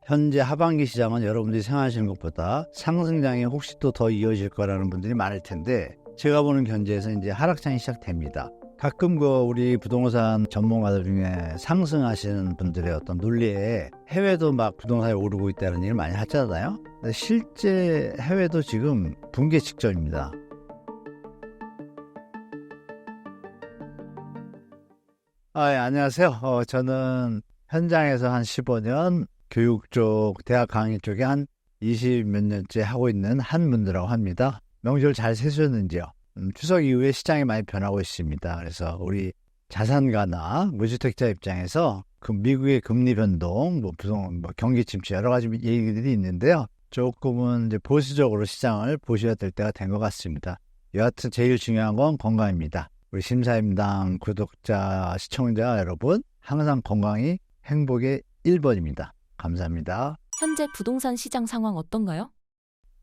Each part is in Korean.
현재 하반기 시장은 여러분들이 생각하시는 것보다 상승장이 혹시 또 더 이어질 거라는 분들이 많을 텐데, 제가 보는 견제에서 이제 하락장이 시작됩니다. 가끔 우리 부동산 전문가들 중에 상승하시는 분들의 어떤 논리에 해외도 막 부동산이 오르고 있다는 얘기를 많이 하잖아요. 근데 실제 해외도 지금 붕괴 직전입니다. 예, 안녕하세요. 저는 현장에서 한 15년, 교육 쪽, 대학 강의 쪽에 한 20 몇 년째 하고 있는 한문드라고 합니다. 명절 잘 세셨는지요? 추석 이후에 시장이 많이 변하고 있습니다. 그래서 우리 자산가나 무주택자 입장에서 미국의 금리 변동, 경기 침체 여러 가지 얘기들이 있는데요. 조금은 이제 보수적으로 시장을 보셔야 될 때가 된 것 같습니다. 여하튼 제일 중요한 건 건강입니다. 우리 심사임당 구독자, 시청자 여러분, 항상 건강이 행복의 1번입니다. 감사합니다. 현재 부동산 시장 상황 어떤가요?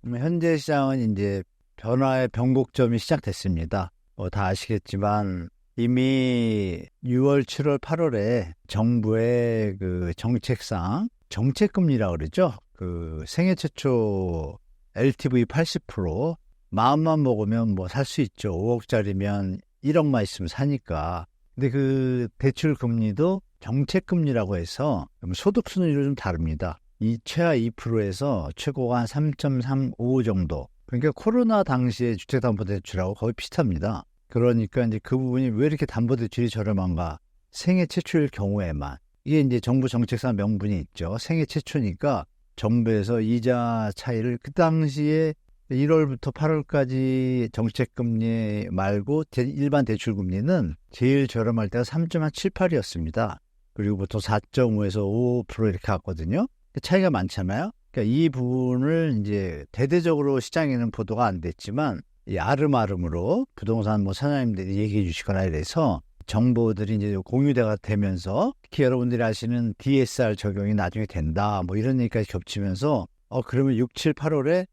현재 시장은 이제 변화의 변곡점이 시작됐습니다. 다 아시겠지만 이미 6월, 7월, 8월에 정부의 정책상 정책금리라고 그러죠. 생애 최초 LTV 80%, 마음만 먹으면 살 수 있죠. 5억짜리면 1억만 있으면 사니까. 근데 대출 금리도 정책 금리라고 해서 소득 순위로 좀 다릅니다. 최하 2%에서 최고가 한 3.35 정도. 그러니까 코로나 당시에 주택담보대출하고 거의 비슷합니다. 그러니까 이제 그 부분이 왜 이렇게 담보대출이 저렴한가? 생애 최초일 경우에만. 이게 이제 정부 정책상 명분이 있죠. 생애 최초니까 정부에서 이자 차이를 그 당시에 1월부터 8월까지 정책금리 말고 일반 대출금리는 제일 저렴할 때가 3.78이었습니다. 그리고 보통 4.5에서 5% 이렇게 갔거든요. 차이가 많잖아요. 그러니까 이 부분을 이제 대대적으로 시장에는 보도가 안 됐지만 이 아름아름으로 부동산 사장님들이 얘기해 주시거나 이래서 정보들이 이제 공유가 되면서 특히 여러분들이 아시는 DSR 적용이 나중에 된다 이런 얘기까지 겹치면서 그러면 6, 7, 8월에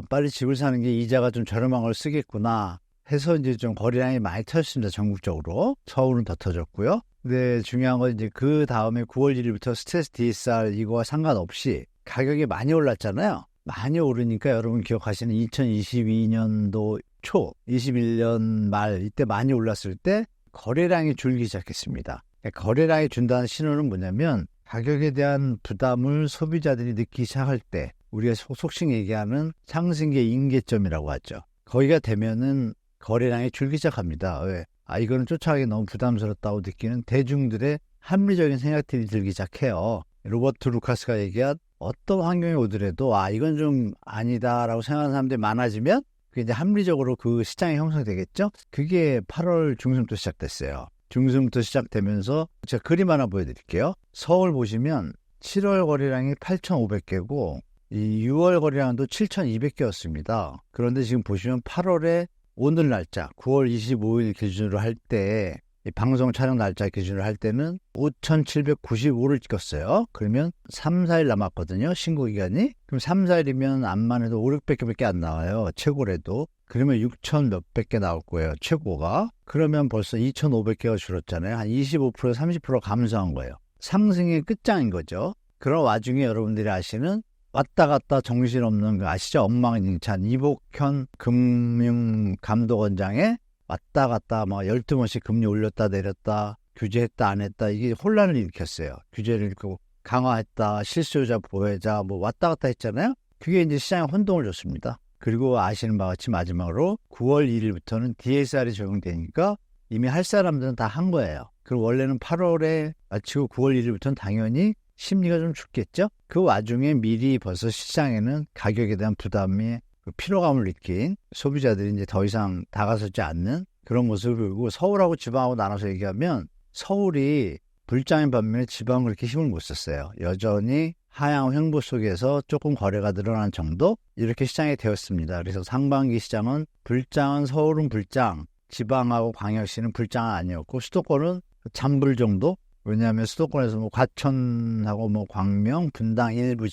빨리 집을 사는 게 이자가 좀 저렴한 걸 쓰겠구나 해서 이제 좀 거래량이 많이 터졌습니다. 전국적으로. 서울은 더 터졌고요. 근데 중요한 건 이제 그 다음에 9월 1일부터 스트레스 DSR 이거와 상관없이 가격이 많이 올랐잖아요. 많이 오르니까 여러분 기억하시는 2022년도 초, 21년 말 이때 많이 올랐을 때 거래량이 줄기 시작했습니다. 거래량이 준다는 신호는 뭐냐면 가격에 대한 부담을 소비자들이 느끼기 시작할 때 우리가 속칭 얘기하는 상승기의 임계점이라고 하죠. 거기가 되면은 거래량이 줄기 시작합니다. 왜? 이거는 쫓아가기 너무 부담스럽다고 느끼는 대중들의 합리적인 생각들이 들기 시작해요. 로버트 루카스가 얘기한 어떤 환경에 오더라도 이건 좀 아니다라고 생각하는 사람들이 많아지면 그게 이제 합리적으로 그 시장이 형성되겠죠. 그게 8월 중순부터 시작됐어요. 중순부터 시작되면서 제가 그림 하나 보여드릴게요. 서울 보시면 7월 거래량이 8,500개고 이 6월 거래량도 7,200개였습니다. 그런데 지금 보시면 8월에 오늘 날짜 9월 25일 기준으로 할 때 방송 촬영 날짜 기준으로 할 때는 5,795를 찍었어요. 그러면 3, 4일 남았거든요. 신고 기간이. 그럼 3, 4일이면 암만 해도 5, 600개밖에 안 나와요. 최고래도. 그러면 6,000 몇백 개 나올 거예요. 최고가. 그러면 벌써 2,500개가 줄었잖아요. 한 25%, 30% 감소한 거예요. 상승의 끝장인 거죠. 그런 와중에 여러분들이 아시는 왔다 갔다 정신없는 아시죠? 엉망진창 이복현 금융감독원장의 왔다 갔다 12번씩 금리 올렸다 내렸다 규제했다 안 했다 이게 혼란을 일으켰어요. 규제를 강화했다 실수요자 보호자 왔다 갔다 했잖아요. 그게 이제 시장에 혼동을 줬습니다. 그리고 아시는 바와 같이 마지막으로 9월 1일부터는 DSR이 적용되니까 이미 할 사람들은 다 한 거예요. 그리고 원래는 8월에 마치고 9월 1일부터는 당연히 심리가 좀 죽겠죠. 그 와중에 미리 벌써 시장에는 가격에 대한 부담이 피로감을 느낀 소비자들이 이제 더 이상 다가서지 않는 그런 모습을 보이고 서울하고 지방하고 나눠서 얘기하면 서울이 불장인 반면에 지방은 그렇게 힘을 못 썼어요. 여전히 하향 횡보 속에서 조금 거래가 늘어난 정도 이렇게 시장이 되었습니다. 그래서 상반기 시장은 불장은 서울은 불장, 지방하고 광역시는 불장은 아니었고 수도권은 잠불 정도. 왜냐하면 수도권에서 과천하고 광명, 분당 일부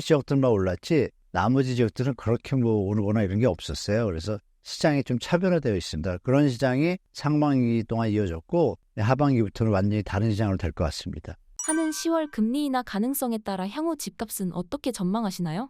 지역들만 올랐지 나머지 지역들은 그렇게 오르거나 이런 게 없었어요. 그래서 시장이 좀 차별화되어 있습니다. 그런 시장이 상반기 동안 이어졌고 하반기부터는 완전히 다른 시장으로 될 것 같습니다. 하는 10월 금리 인하 가능성에 따라 향후 집값은 어떻게 전망하시나요?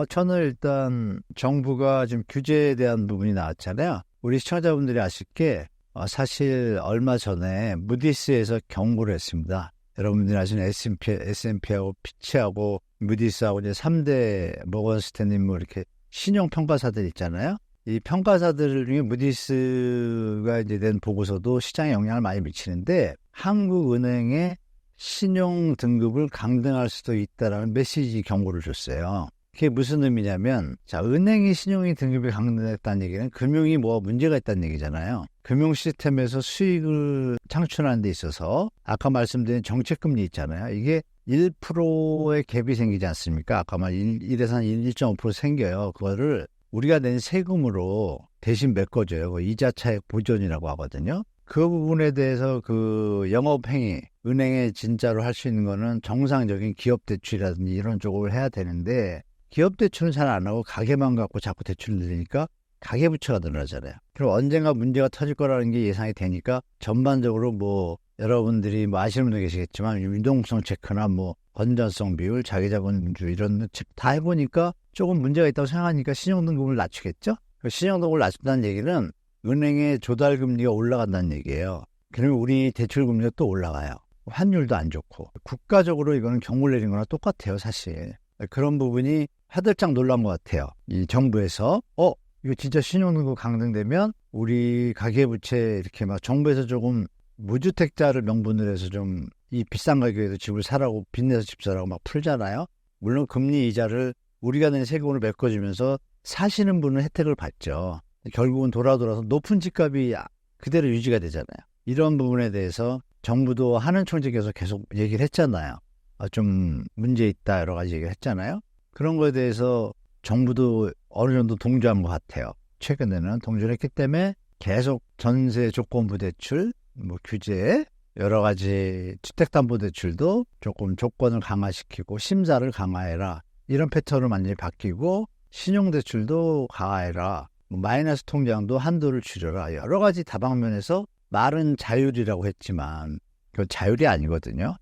저는 일단 정부가 지금 규제에 대한 부분이 나왔잖아요. 우리 시청자분들이 아실 게 사실 얼마 전에 무디스에서 경고를 했습니다. 여러분들이 아시는 S&P하고 피치하고 무디스하고 이제 3대 모건 스탠리 뭐 이렇게 신용 평가사들 있잖아요. 이 평가사들 중에 무디스가 이제 낸 보고서도 시장에 영향을 많이 미치는데 한국은행의 신용 등급을 강등할 수도 있다라는 메시지 경고를 줬어요. 그게 무슨 의미냐면, 자, 은행이 신용이 등급이 강등했다는 얘기는 금융이 뭐 문제가 있다는 얘기잖아요. 금융 시스템에서 수익을 창출하는 데 있어서 아까 말씀드린 정책금리 있잖아요. 이게 1%의 갭이 생기지 않습니까? 아까 말 1에서 한 1.5% 생겨요. 그거를 우리가 낸 세금으로 대신 메꿔줘요. 그 이자 차익 보존이라고 하거든요. 그 부분에 대해서 그 영업행위, 은행에 진짜로 할 수 있는 거는 정상적인 기업 대출이라든지 이런 쪽을 해야 되는데 기업 대출은 잘 안 하고 가게만 갖고 자꾸 대출을 늘리니까 가계부채가 늘어나잖아요. 그럼 언젠가 문제가 터질 거라는 게 예상이 되니까 전반적으로 뭐 여러분들이 뭐 아시는 분도 계시겠지만 유동성 체크나 뭐 건전성 비율, 자기자본주의 이런 책 다 해보니까 조금 문제가 있다고 생각하니까 신용등급을 낮추겠죠? 신용등급을 낮춘다는 얘기는 은행의 조달금리가 올라간다는 얘기예요. 그러면 우리 대출금리가 또 올라가요. 환율도 안 좋고. 국가적으로 이거는 경고를 내린 거랑 똑같아요, 사실. 그런 부분이 화들짝 놀란 것 같아요. 이 정부에서 이거 진짜 신용등급 강등되면 우리 가계부채 이렇게 막 정부에서 조금 무주택자를 명분으로 해서 좀 이 비싼 가격에도 집을 사라고 빚내서 집 사라고 막 풀잖아요. 물론 금리 이자를 우리가 낸 세금으로 메꿔주면서 사시는 분은 혜택을 받죠. 결국은 돌아서 높은 집값이 그대로 유지가 되잖아요. 이런 부분에 대해서 정부도 하는 총재께서 계속 얘기를 했잖아요. 좀 문제 있다 여러 가지 얘기를 했잖아요. 그런 거에 대해서 정부도 어느 정도 동조한 것 같아요. 최근에는 동조를 했기 때문에 계속 전세 조건부 대출, 뭐 규제, 여러 가지 주택담보대출도 조금 조건을 강화시키고 심사를 강화해라. 이런 패턴으로 완전히 바뀌고 신용대출도 강화해라. 마이너스 통장도 한도를 줄여라. 여러 가지 다방면에서 말은 자율이라고 했지만 그 자율이 아니거든요.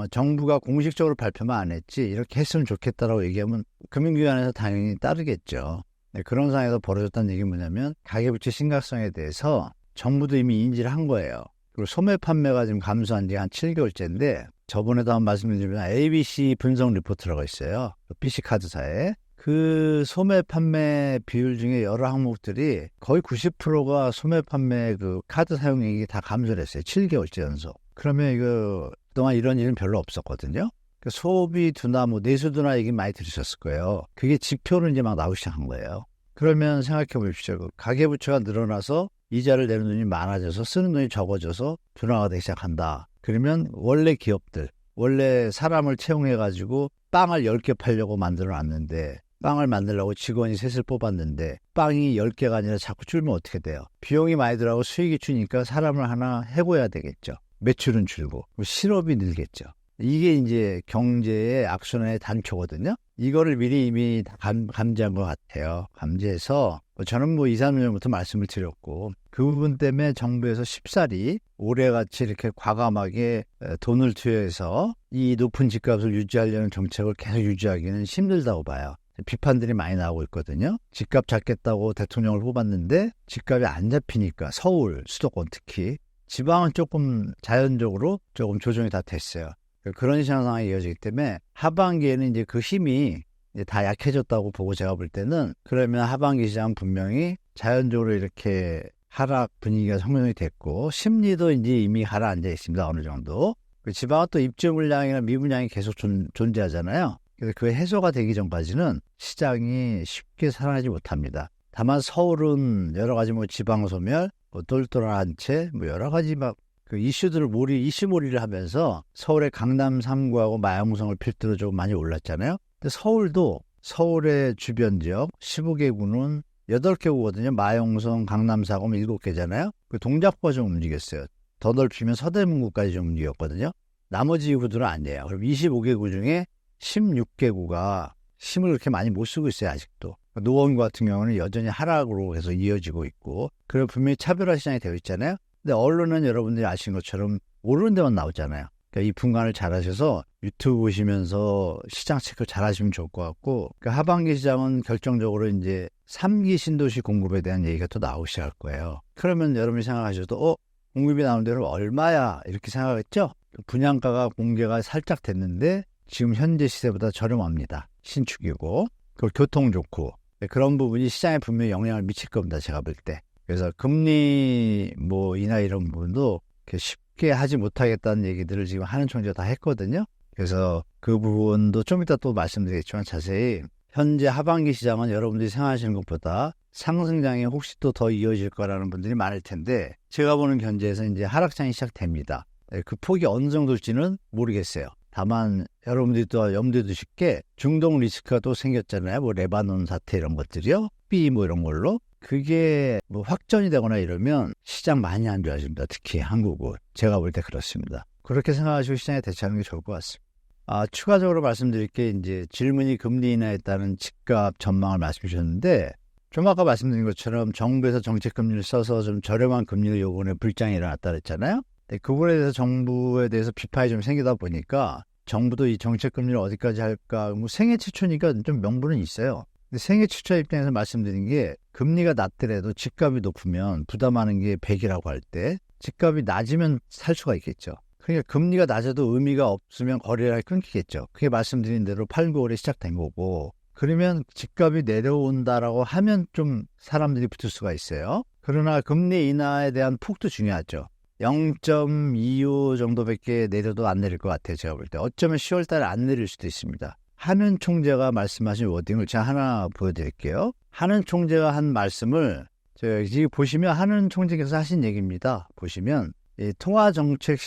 정부가 공식적으로 발표만 안 했지 이렇게 했으면 좋겠다라고 얘기하면 금융기관에서 당연히 따르겠죠. 그런 상황에서 벌어졌다는 얘기는 뭐냐면 가계부채 심각성에 대해서 정부도 이미 인지를 한 거예요. 그리고 소매 판매가 지금 감소한 지 한 7개월째인데 저번에도 한번 말씀드리면 ABC 분석 리포트라고 있어요. PC카드사에. 그 소매 판매 비율 중에 여러 항목들이 거의 90%가 소매 판매 그 카드 사용액이 다 감소를 했어요. 7개월째 연속. 그러면 이거 그동안 이런 일은 별로 없었거든요. 소비 둔화, 뭐 내수 둔화 얘기 많이 들으셨을 거예요. 그게 지표로 이제 막 나오기 시작한 거예요. 그러면 생각해 보십시오. 그 가계부채가 늘어나서 이자를 내는 돈이 많아져서 쓰는 돈이 적어져서 둔화가 되기 시작한다. 그러면 원래 기업들, 원래 사람을 채용해가지고 빵을 10개 팔려고 만들어놨는데 빵을 만들려고 직원이 셋을 뽑았는데 빵이 10개가 아니라 자꾸 줄면 어떻게 돼요? 비용이 많이 들어가고 수익이 주니까 사람을 하나 해고해야 되겠죠. 매출은 줄고 실업이 늘겠죠. 이게 이제 경제의 악순환의 단초거든요. 이거를 미리 이미 다 감지한 것 같아요. 감지해서 저는 뭐 2, 3년 전부터 말씀을 드렸고 그 부분 때문에 정부에서 쉽사리 올해같이 이렇게 과감하게 돈을 투여해서 이 높은 집값을 유지하려는 정책을 계속 유지하기는 힘들다고 봐요. 비판들이 많이 나오고 있거든요. 집값 잡겠다고 대통령을 뽑았는데 집값이 안 잡히니까 서울, 수도권 특히 지방은 조금 자연적으로 조금 조정이 다 됐어요. 그런 상황이 이어지기 때문에 하반기에는 이제 그 힘이 이제 다 약해졌다고 보고 제가 볼 때는 그러면 하반기 시장은 분명히 자연적으로 이렇게 하락 분위기가 형성이 됐고 심리도 이제 이미 가라앉아 있습니다. 어느 정도. 지방은 또 입주 물량이나 미분양이 계속 존재하잖아요. 그래서 그 해소가 되기 전까지는 시장이 쉽게 살아나지 못합니다. 다만 서울은 여러 가지 뭐 지방 소멸, 뭐 똘똘한 채, 뭐 여러 가지 막 그 이슈들을 이슈몰이를 하면서 서울의 강남 3구하고 마영성을 필두로 좀 많이 올랐잖아요. 근데 서울도 서울의 주변 지역 15개 구는 8개 구거든요. 마영성, 강남 4구면 7개잖아요. 그 동작구가 좀 움직였어요. 더 넓히면 서대문구까지 좀 움직였거든요. 나머지 구들은 아니에요. 그럼 25개 구 중에 16개 구가 힘을 그렇게 많이 못 쓰고 있어요. 아직도. 노원구 같은 경우는 여전히 하락으로 해서 이어지고 있고 그리고 분명히 차별화 시장이 되어 있잖아요. 근데 언론은 여러분들이 아시는 것처럼 오르는 데만 나오잖아요. 이 분간을 잘 하셔서 유튜브 보시면서 시장 체크 잘 하시면 좋을 것 같고, 그러니까 하반기 시장은 결정적으로 이제 3기 신도시 공급에 대한 얘기가 또 나오기 시작할 거예요. 그러면 여러분이 생각하셔도 공급이 나오는 대로 얼마야? 이렇게 생각했죠? 분양가가 공개가 살짝 됐는데 지금 현재 시세보다 저렴합니다. 신축이고, 그리고 교통 좋고, 그런 부분이 시장에 분명히 영향을 미칠 겁니다. 제가 볼 때. 그래서 금리 인하 이런 부분도 쉽게 하지 못하겠다는 얘기들을 지금 하는 총재가 다 했거든요. 그래서 그 부분도 좀 이따 또 말씀드리겠지만 자세히 현재 하반기 시장은 여러분들이 생각하시는 것보다 상승장이 혹시 또 더 이어질 거라는 분들이 많을 텐데, 제가 보는 견제에서 이제 하락장이 시작됩니다. 그 폭이 어느 정도일지는 모르겠어요. 다만 여러분들이 또 염두에 두실 게 중동 리스크가 또 생겼잖아요. 레바논 사태 이런 것들이요. B 이런 걸로. 그게 확전이 되거나 이러면 시장 많이 안 좋아집니다. 특히 한국은. 제가 볼 때 그렇습니다. 그렇게 생각하시고 시장에 대처하는 게 좋을 것 같습니다. 추가적으로 말씀드릴 게 이제 질문이 금리 인하에 따른 집값 전망을 말씀해 주셨는데, 좀 아까 말씀드린 것처럼 정부에서 정책 금리를 써서 좀 저렴한 금리를 요구하는 불장이 일어났다 그랬잖아요. 그 부분에 대해서 정부에 대해서 비판이 좀 생기다 보니까 정부도 이 정책 금리를 어디까지 할까, 생애 최초니까 좀 명분은 있어요. 근데 생애 최초 입장에서 말씀드린 게 금리가 낮더라도 집값이 높으면 부담하는 게 100이라고 할 때 집값이 낮으면 살 수가 있겠죠. 그러니까 금리가 낮아도 의미가 없으면 거래가 끊기겠죠. 그게 말씀드린 대로 8, 9월에 시작된 거고, 그러면 집값이 내려온다라고 하면 좀 사람들이 붙을 수가 있어요. 그러나 금리 인하에 대한 폭도 중요하죠. 0.25 정도밖에 내려도 안 내릴 것 같아요. 제가 볼 때. 어쩌면 10월 달에 안 내릴 수도 있습니다. 한은 총재가 말씀하신 워딩을 제가 하나 보여드릴게요. 한은 총재가 한 말씀을 지금 보시면 한은 총재께서 하신 얘기입니다. 보시면 이 통화정책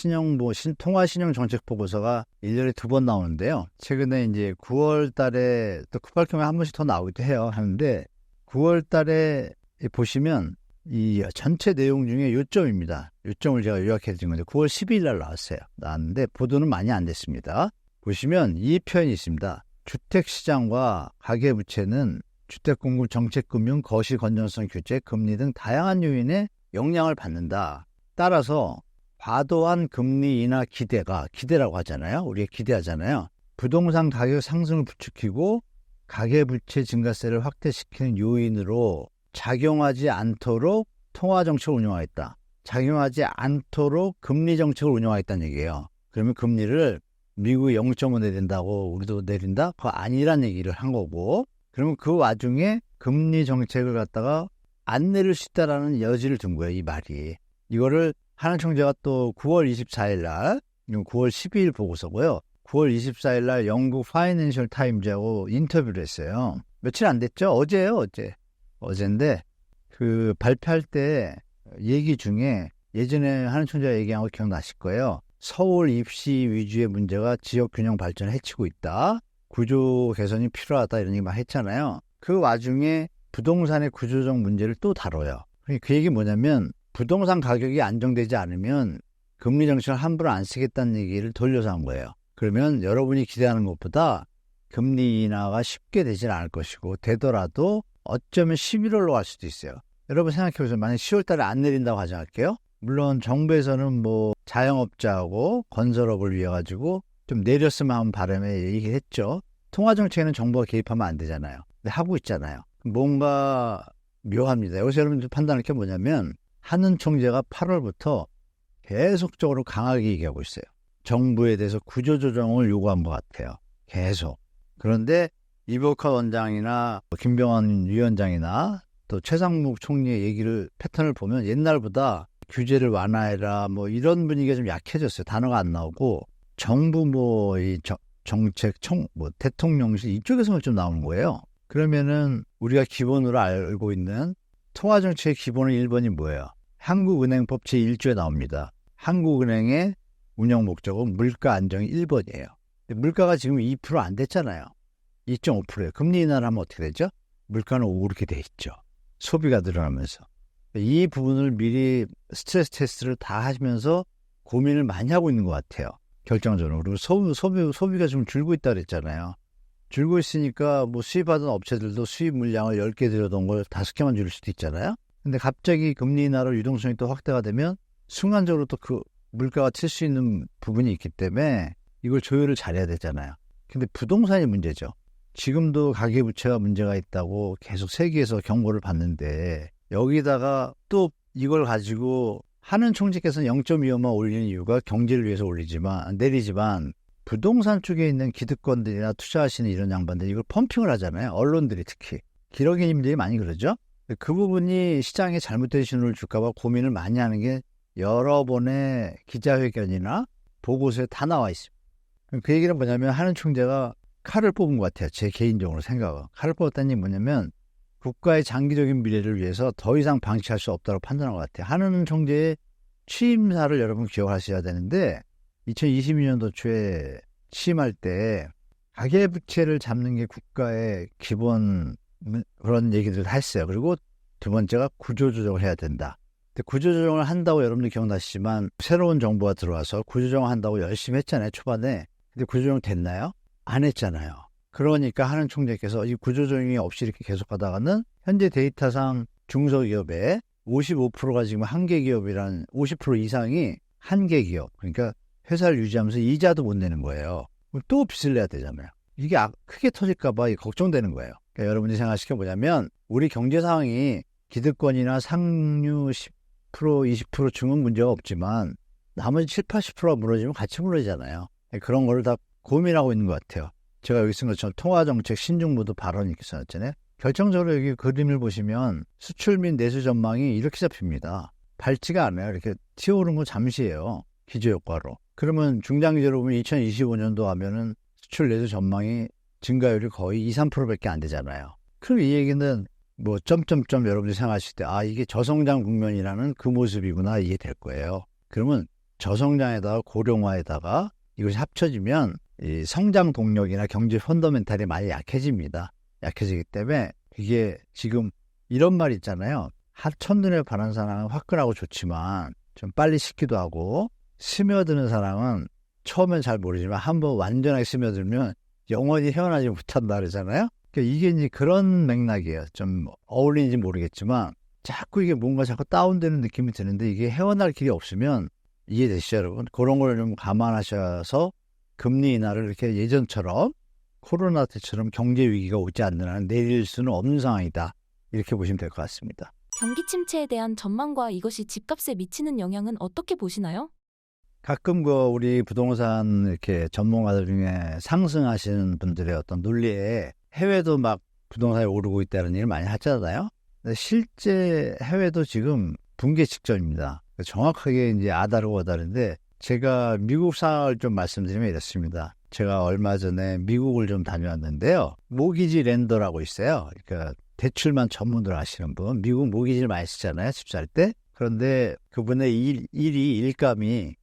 통화신용 정책 보고서가 1년에 2번 나오는데요. 최근에 이제 9월 달에 또 급발표면 한 번씩 더 나오기도 해요. 하는데 9월 달에 보시면 이 전체 내용 중에 요점입니다. 요점을 제가 요약해 드린 건데 9월 12일 날 나왔는데 보도는 많이 안 됐습니다. 보시면 이 표현이 있습니다. 주택시장과 가계부채는 주택공급, 정책금융, 거시 건전성 규제, 금리 등 다양한 요인에 영향을 받는다. 따라서 과도한 금리 인하 기대라고 하잖아요. 우리가 기대하잖아요. 부동산 가격 상승을 부추기고 가계부채 증가세를 확대시키는 요인으로 작용하지 않도록 통화정책을 운영하겠다. 작용하지 않도록 금리정책을 운영하겠다는 얘기예요. 그러면 금리를 미국이 0.5 내린다고 우리도 내린다? 그거 아니란 얘기를 한 거고, 그러면 그 와중에 금리 정책을 갖다가 안 내릴 수 있다라는 여지를 둔 거예요. 이 말이. 이거를 한은 총재가 또 9월 24일 날, 9월 12일 보고서고요. 9월 24일 날 영국 파이낸셜 타임즈하고 인터뷰를 했어요. 며칠 안 됐죠? 어제예요, 어제인데 그 발표할 때 얘기 중에 예전에 한은 총재가 얘기한 거 기억나실 거예요. 서울 입시 위주의 문제가 지역 균형 발전을 해치고 있다. 구조 개선이 필요하다 이런 얘기만 했잖아요. 그 와중에 부동산의 구조적 문제를 또 다뤄요. 그 얘기 뭐냐면 부동산 가격이 안정되지 않으면 금리 정책을 함부로 안 쓰겠다는 얘기를 돌려서 한 거예요. 그러면 여러분이 기대하는 것보다 금리 인하가 쉽게 되진 않을 것이고, 되더라도 어쩌면 11월로 갈 수도 있어요. 여러분 생각해보세요. 만약 10월 달에 안 내린다고 가정할게요. 물론 정부에서는 자영업자하고 건설업을 위해 가지고 좀 내렸으면 하는 바람에 얘기했죠. 통화정책에는 정부가 개입하면 안 되잖아요. 근데 하고 있잖아요. 뭔가 묘합니다. 여기서 여러분들 판단할 게 뭐냐면 한은 총재가 8월부터 계속적으로 강하게 얘기하고 있어요. 정부에 대해서 구조조정을 요구한 것 같아요. 계속. 그런데 이복화 원장이나 김병완 위원장이나 또 최상목 총리의 패턴을 보면 옛날보다 규제를 완화해라 이런 분위기가 좀 약해졌어요. 단어가 안 나오고 정부 정책 대통령실 이쪽에서만 좀 나오는 거예요. 그러면은 우리가 기본으로 알고 있는 통화정책의 기본은 1번이 뭐예요? 한국은행법 제1조에 나옵니다. 한국은행의 운영 목적은 물가 안정이 1번이에요. 물가가 지금 2% 안 됐잖아요. 2.5%예요. 금리 인하를 하면 어떻게 되죠? 물가는 오르게 돼 있죠. 소비가 늘어나면서. 이 부분을 미리 스트레스 테스트를 다 하시면서 고민을 많이 하고 있는 것 같아요. 결정적으로. 그리고 소비가 좀 줄고 있다 그랬잖아요. 줄고 있으니까 수입하던 업체들도 수입 물량을 10개 들여놓은 걸 5개만 줄일 수도 있잖아요. 근데 갑자기 금리 인하로 유동성이 또 확대가 되면 순간적으로 또 그 물가가 칠 수 있는 부분이 있기 때문에 이걸 조율을 잘해야 되잖아요. 근데 부동산이 문제죠. 지금도 가계부채가 문제가 있다고 계속 세계에서 경고를 받는데 여기다가 또 이걸 가지고 하는 총재께서는 0.25만 올리는 이유가 경제를 위해서 내리지만 부동산 쪽에 있는 기득권들이나 투자하시는 이런 양반들이 이걸 펌핑을 하잖아요. 언론들이 특히. 기러기님들이 많이 그러죠. 그 부분이 시장에 잘못된 신호를 줄까 봐 고민을 많이 하는 게 여러 번의 기자회견이나 보고서에 다 나와 있습니다. 그 얘기는 뭐냐면 하는 총재가 칼을 뽑은 것 같아요. 제 개인적으로 생각은. 칼을 뽑았다는 게 뭐냐면 국가의 장기적인 미래를 위해서 더 이상 방치할 수 없다고 판단한 것 같아요. 하는 총재의 취임사를 여러분 기억하셔야 되는데 2022년도 초에 취임할 때 가계부채를 잡는 게 국가의 기본 그런 얘기들을 했어요. 그리고 두 번째가 구조조정을 해야 된다. 근데 구조조정을 한다고 여러분들 기억나시지만 새로운 정부가 들어와서 구조조정 한다고 열심히 했잖아요. 초반에. 근데 구조조정 됐나요? 안 했잖아요. 그러니까 하는 총재께서 이 구조조정이 없이 이렇게 계속하다가는 현재 데이터상 중소기업의 55%가 지금 한계기업이란 50% 이상이 한계기업. 그러니까 회사를 유지하면서 이자도 못 내는 거예요. 또 빚을 내야 되잖아요. 이게 크게 터질까 봐 걱정되는 거예요. 그러니까 여러분이 생각하실 게 뭐냐면 우리 경제 상황이 기득권이나 상류 10% 20% 중은 문제가 없지만 나머지 7, 80%가 무너지면 같이 무너지잖아요. 그런 거를 다 고민하고 있는 것 같아요. 제가 여기 쓴 것처럼 통화정책 신중모드 발언이 이렇게 써놨잖아요. 결정적으로 여기 그림을 보시면 수출 및 내수 전망이 이렇게 잡힙니다. 밝지가 않아요. 이렇게 튀어오른 건 잠시예요. 기저효과로. 그러면 중장기적으로 보면 2025년도 하면은 수출 내수 전망이 증가율이 거의 2, 3%밖에 안 되잖아요. 그럼 이 얘기는 뭐 점점점 여러분들이 생각하실 때 이게 저성장 국면이라는 그 모습이구나 이해될 거예요. 그러면 저성장에다가 고령화에다가 이것이 합쳐지면 이 성장 동력이나 경제 펀더멘탈이 많이 약해집니다. 약해지기 때문에 이게 지금 이런 말 있잖아요. 첫눈에 반한 사랑은 화끈하고 좋지만 좀 빨리 식기도 하고 스며드는 사랑은 처음엔 잘 모르지만 한번 완전하게 스며들면 영원히 헤어나지 못한다 그러잖아요. 그러니까 이게 이제 그런 맥락이에요. 좀 어울리는지 모르겠지만 자꾸 이게 뭔가 자꾸 다운되는 느낌이 드는데 이게 헤어날 길이 없으면 이해되시죠, 여러분? 그런 걸 좀 감안하셔서 금리 인하를 이렇게 예전처럼 코로나 때처럼 경제 위기가 오지 않는 한 내릴 수는 없는 상황이다. 이렇게 보시면 될 것 같습니다. 경기 침체에 대한 전망과 이것이 집값에 미치는 영향은 어떻게 보시나요? 가끔 우리 부동산 이렇게 전문가들 중에 상승하시는 분들의 어떤 논리에 해외도 막 부동산이 오르고 있다는 얘기를 많이 하잖아요. 근데 실제 해외도 지금 붕괴 직전입니다. 정확하게 이제 아다르고 어다른데 제가 미국 상황을 좀 말씀드리면 이렇습니다. 제가 얼마 전에 미국을 좀 다녀왔는데요. 모기지 렌더라고 있어요. 그러니까 대출만 전문으로 하시는 분. 미국 모기지를 많이 쓰잖아요. 집 살 때. 그런데 그분의 일감이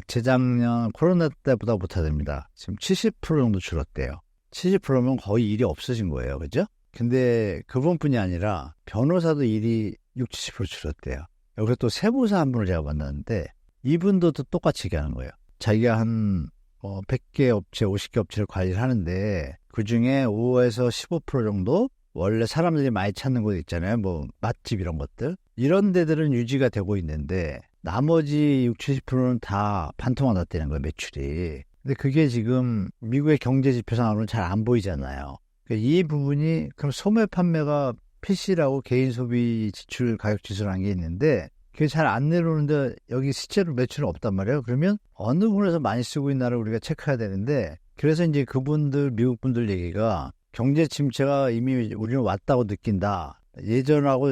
재작년 코로나 때보다 못하답니다. 지금 70% 정도 줄었대요. 70%면 거의 일이 없어진 거예요. 그죠? 근데 그분뿐이 아니라 변호사도 일이 60, 70% 줄었대요. 여기서 또 세무사 한 분을 제가 만났는데 이분도 또 똑같이 얘기하는 거예요. 자기가 한 100개 업체, 50개 업체를 관리를 하는데 그중에 5에서 15% 정도 원래 사람들이 많이 찾는 곳 있잖아요. 뭐 맛집 이런 것들. 이런 데들은 유지가 되고 있는데 나머지 60, 70%는 다 반토막 났다는 거예요. 매출이. 근데 그게 지금 미국의 경제 지표상으로는 잘 안 보이잖아요. 그러니까 이 부분이 그럼 소매 판매가 PC라고 개인 소비 지출 가격 지수라는 게 있는데 그게 잘 안 내려오는데 여기 실제로 매출은 없단 말이에요. 그러면 어느 부분에서 많이 쓰고 있나를 우리가 체크해야 되는데 그래서 이제 그분들 미국 분들 얘기가 경제 침체가 이미 우리는 왔다고 느낀다. 예전하고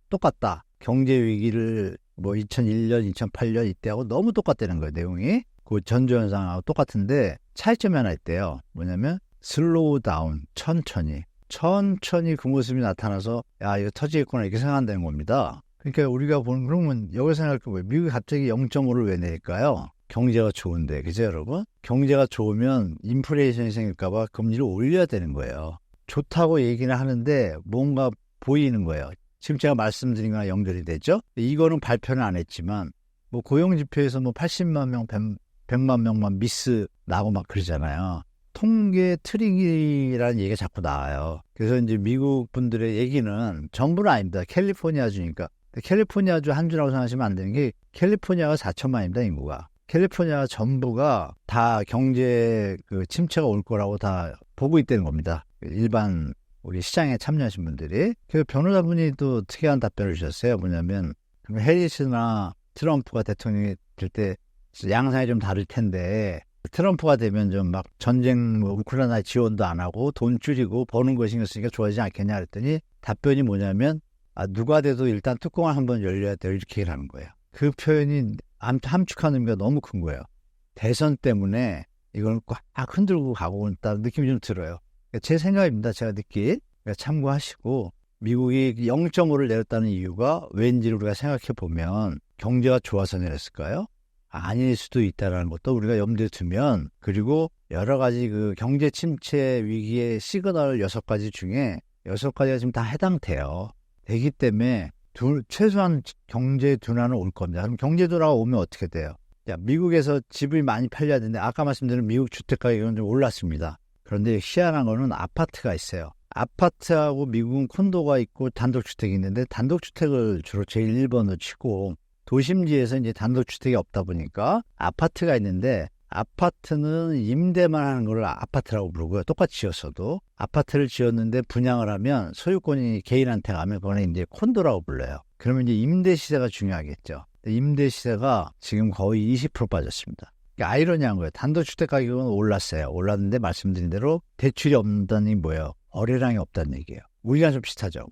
똑같다. 경제 위기를 뭐 2001년, 2008년 이때하고 너무 똑같다는 거예요. 내용이. 그 전조현상하고 똑같은데 차이점이 하나 있대요. 뭐냐면 슬로우 다운, 천천히 그 모습이 나타나서 야 이거 터지겠구나 이렇게 생각한다는 겁니다. 그러니까 우리가 보는 그러면 여기서 생각해보면 미국이 갑자기 0.5를 왜 낼까요? 경제가 좋은데 그죠 여러분? 경제가 좋으면 인플레이션이 생길까 봐 금리를 올려야 되는 거예요. 좋다고 얘기는 하는데 뭔가 보이는 거예요. 지금 제가 말씀드린 거랑 연결이 되죠? 이거는 발표는 안 했지만 뭐 고용지표에서 뭐 80만 명, 100만 명만 미스 나고 막 그러잖아요. 통계 트릭이라는 얘기가 자꾸 나와요. 그래서 이제 미국 분들의 얘기는 전부는 아닙니다. 캘리포니아주니까. 캘리포니아주 한 주라고 생각하시면 안 되는 게 캘리포니아가 4천만입니다. 인구가. 캘리포니아 전부가 다 경제 그 침체가 올 거라고 다 보고 있다는 겁니다. 일반 우리 시장에 참여하신 분들이. 그 변호사분이 또 특이한 답변을 주셨어요. 뭐냐면 해리스나 트럼프가 대통령이 될 때 양상이 좀 다를 텐데 트럼프가 되면 좀 막 전쟁 뭐 우크라이나 지원도 안 하고 돈 줄이고 버는 거 신경 쓰니까 좋아지지 않겠냐 그랬더니 답변이 뭐냐면 누가 돼도 일단 뚜껑을 한번 열려야 돼요. 이렇게 얘기를 하는 거예요. 그 표현이 함축하는 의미가 너무 큰 거예요. 대선 때문에 이걸 꽉 흔들고 가고 있다는 느낌이 좀 들어요. 제 생각입니다. 제가 듣기. 참고하시고 미국이 0.5를 내렸다는 이유가 왠지를 우리가 생각해 보면 경제가 좋아서 내렸을까요? 아닐 수도 있다는 것도 우리가 염두에 두면, 그리고 여러 가지 그 경제 침체 위기의 시그널 6가지 중에 6가지가 지금 다 해당돼요. 되기 때문에 최소한 경제 둔화는 올 겁니다. 그럼 경제 둔화가 오면 어떻게 돼요? 미국에서 집을 많이 팔려야 되는데 아까 말씀드린 미국 주택 가격은 좀 올랐습니다. 그런데 희한한 거는 아파트가 있어요. 아파트하고 미국은 콘도가 있고 단독주택이 있는데 단독주택을 주로 제일 1번으로 치고 도심지에서 이제 단독주택이 없다 보니까 아파트가 있는데 아파트는 임대만 하는 걸 아파트라고 부르고요. 똑같이 지었어도 아파트를 지었는데 분양을 하면 소유권이 개인한테 가면 그거는 이제 콘도라고 불러요. 그러면 이제 임대 시세가 중요하겠죠. 임대 시세가 지금 거의 20% 빠졌습니다. 아이러니한 거예요. 단독주택 가격은 올랐어요. 올랐는데 말씀드린 대로 대출이 없다니 뭐예요? 거래량이 없다는 얘기예요. 우리랑 좀 비슷하죠.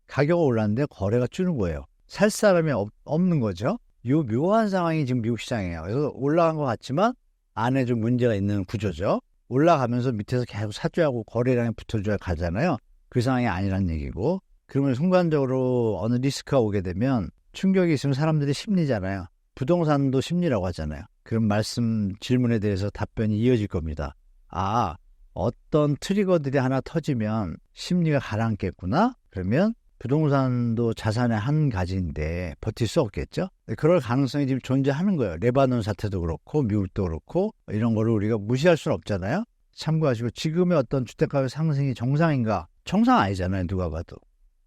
가격은 올랐는데 거래가 줄는 거예요. 살 사람이 없는 거죠. 요 묘한 상황이 지금 미국 시장이에요. 그래서 올라간 것 같지만 안에 좀 문제가 있는 구조죠. 올라가면서 밑에서 계속 사줘야 하고 거래량이 붙어줘야 가잖아요. 그 상황이 아니란 얘기고, 그러면 순간적으로 어느 리스크가 오게 되면 충격이 있으면 사람들이 심리잖아요. 부동산도 심리라고 하잖아요. 그런 질문에 대해서 답변이 이어질 겁니다. 어떤 트리거들이 하나 터지면 심리가 가라앉겠구나? 그러면 부동산도 자산의 한 가지인데 버틸 수 없겠죠? 그럴 가능성이 지금 존재하는 거예요. 레바논 사태도 그렇고 미국도 그렇고 이런 거를 우리가 무시할 수는 없잖아요. 참고하시고, 지금의 어떤 주택가격 상승이 정상인가? 정상 아니잖아요. 누가 봐도.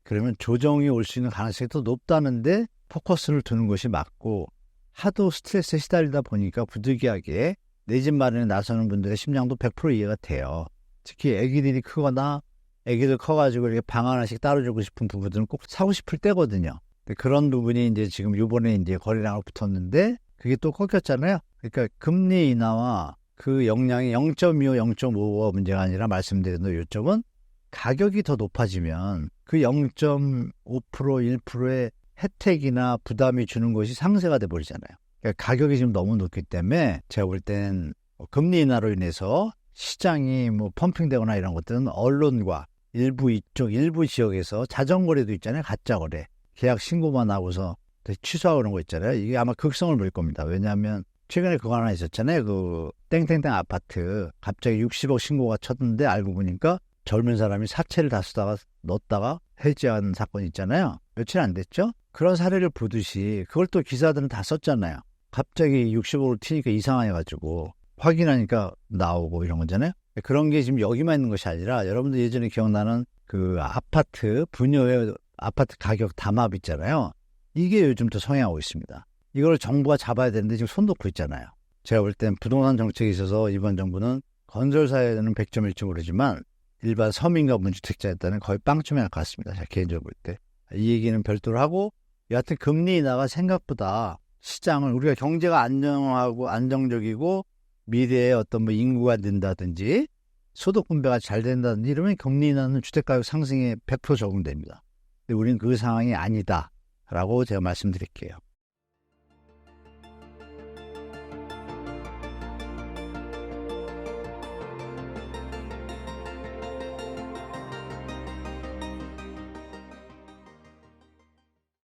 그러면 조정이 올 수 있는 가능성이 더 높다는데 포커스를 두는 것이 맞고, 하도 스트레스에 시달리다 보니까 부득이하게 내 집 마련에 나서는 분들의 심량도 100% 이해가 돼요. 특히 아기들이 크거나 아기들 커가지고 이렇게 방 하나씩 따로 주고 싶은 부부들은 꼭 사고 싶을 때거든요. 그런 부분이 이제 지금 요번에 이제 거래량을 붙었는데 그게 또 꺾였잖아요. 그러니까 금리 인하와 그 영향이 0.25, 0.5가 문제가 아니라 말씀드린 요점은 가격이 더 높아지면 그 0.5%, 1%의 혜택이나 부담이 주는 것이 상쇄가 돼버리잖아요. 그러니까 가격이 지금 너무 높기 때문에 제가 볼 땐 금리 인하로 인해서 시장이 뭐 펌핑되거나 이런 것들은 언론과 일부 지역에서 자전거래도 있잖아요. 가짜거래. 계약 신고만 하고서 취소하고 그런 거 있잖아요. 이게 아마 극성을 부릴 겁니다. 왜냐하면 최근에 그거 하나 있었잖아요. 그 땡땡땡 아파트 갑자기 60억 신고가 쳤는데 알고 보니까 젊은 사람이 사채를 다 쓰다가 넣었다가 해지한 사건이 있잖아요. 며칠 안 됐죠? 그런 사례를 보듯이 그걸 또 기사들은 다 썼잖아요. 갑자기 60억을 튀니까 이상해가지고 확인하니까 나오고 이런 거잖아요. 그런 게 지금 여기만 있는 것이 아니라 여러분들 예전에 기억나는 그 아파트 분여의 아파트 가격 담합 있잖아요. 이게 요즘 또 성행하고 있습니다. 이걸 정부가 잡아야 되는데 지금 손 놓고 있잖아요. 제가 볼 땐 부동산 정책에 있어서 이번 정부는 건설사에는 100점일지 모르지만 일반 서민과 무주택자에 따른 거의 빵점에 가깝습니다. 제가 개인적으로 볼 때. 이 얘기는 별도로 하고, 여하튼 금리 인하가 생각보다 시장을, 우리가 경제가 안정하고 안정적이고 미래에 어떤 뭐 인구가 는다든지 소득 분배가 잘 된다든지 이러면 금리 인하는 주택가격 상승에 100% 적용됩니다. 근데 우리는 그 상황이 아니다라고 제가 말씀드릴게요.